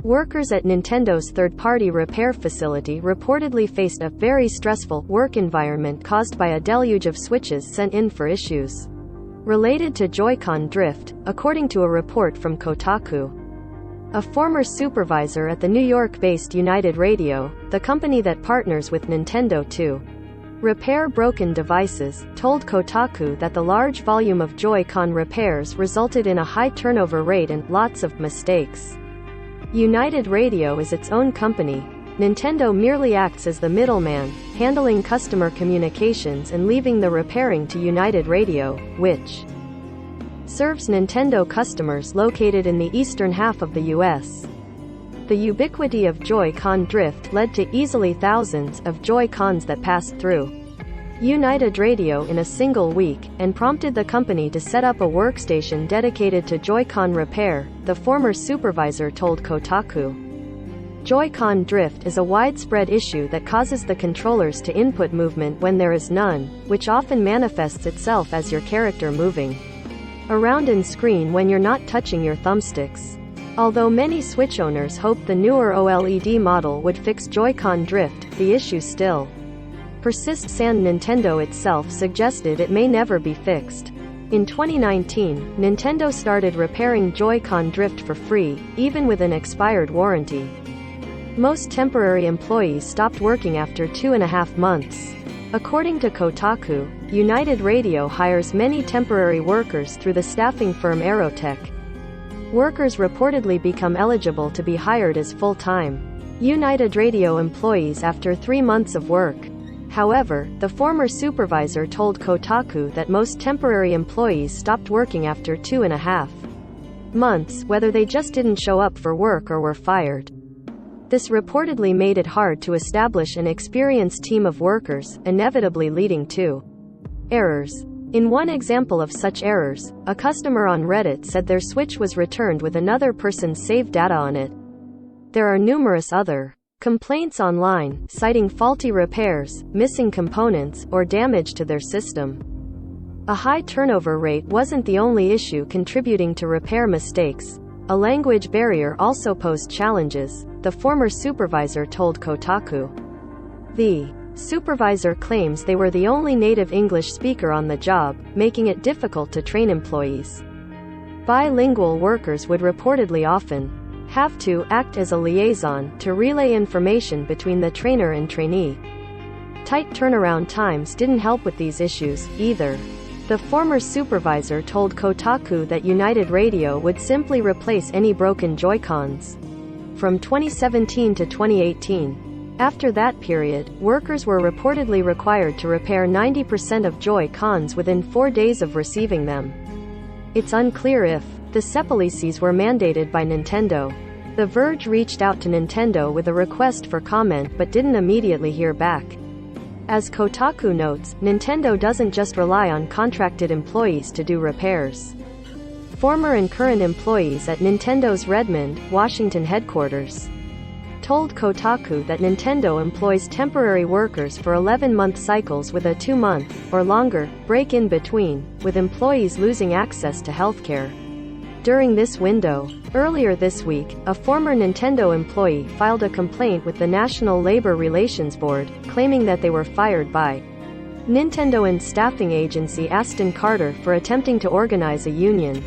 Workers at Nintendo's third-party repair facility reportedly faced a very stressful work environment caused by a deluge of switches sent in for issues related to Joy-Con drift, according to a report from Kotaku. A former supervisor at the New York-based United Radio, the company that partners with Nintendo to repair broken devices, told Kotaku that the large volume of Joy-Con repairs resulted in a high turnover rate and lots of mistakes. United Radio is its own company. Nintendo merely acts as the middleman, handling customer communications and leaving the repairing to United Radio, which serves Nintendo customers located in the eastern half of the US. The ubiquity of Joy-Con drift led to easily thousands of Joy-Cons that passed through United Radio in a single week, and prompted the company to set up a workstation dedicated to Joy-Con repair, the former supervisor told Kotaku. Joy-Con drift is a widespread issue that causes the controllers to input movement when there is none, which often manifests itself as your character moving around in screen when you're not touching your thumbsticks. Although many Switch owners hoped the newer OLED model would fix Joy-Con drift, the issue still persists, and Nintendo itself suggested it may never be fixed. In 2019, Nintendo started repairing Joy-Con drift for free, even with an expired warranty. Most temporary employees stopped working after 2.5 months. According to Kotaku, United Radio hires many temporary workers through the staffing firm Aerotech. Workers reportedly become eligible to be hired as full-time United Radio employees after 3 months of work. However, the former supervisor told Kotaku that most temporary employees stopped working after 2.5 months, whether they just didn't show up for work or were fired. This reportedly made it hard to establish an experienced team of workers, inevitably leading to errors. In one example of such errors, a customer on Reddit said their Switch was returned with another person's save data on it. There are numerous other complaints online, citing faulty repairs, missing components, or damage to their system. A high turnover rate wasn't the only issue contributing to repair mistakes. A language barrier also posed challenges, the former supervisor told Kotaku. The supervisor claims they were the only native English speaker on the job, making it difficult to train employees. Bilingual workers would reportedly often have to act as a liaison to relay information between the trainer and trainee. Tight turnaround times didn't help with these issues, either. The former supervisor told Kotaku that United Radio would simply replace any broken Joy-Cons from 2017 to 2018. After that period, workers were reportedly required to repair 90% of Joy-Cons within 4 days of receiving them. It's unclear if the policies were mandated by Nintendo. The Verge reached out to Nintendo with a request for comment but didn't immediately hear back. As Kotaku notes, Nintendo doesn't just rely on contracted employees to do repairs. Former and current employees at Nintendo's Redmond, Washington headquarters told Kotaku that Nintendo employs temporary workers for 11-month cycles with a 2-month, or longer, break in between, with employees losing access to healthcare during this window. Earlier this week, a former Nintendo employee filed a complaint with the National Labor Relations Board, claiming that they were fired by Nintendo and staffing agency Aston Carter for attempting to organize a union.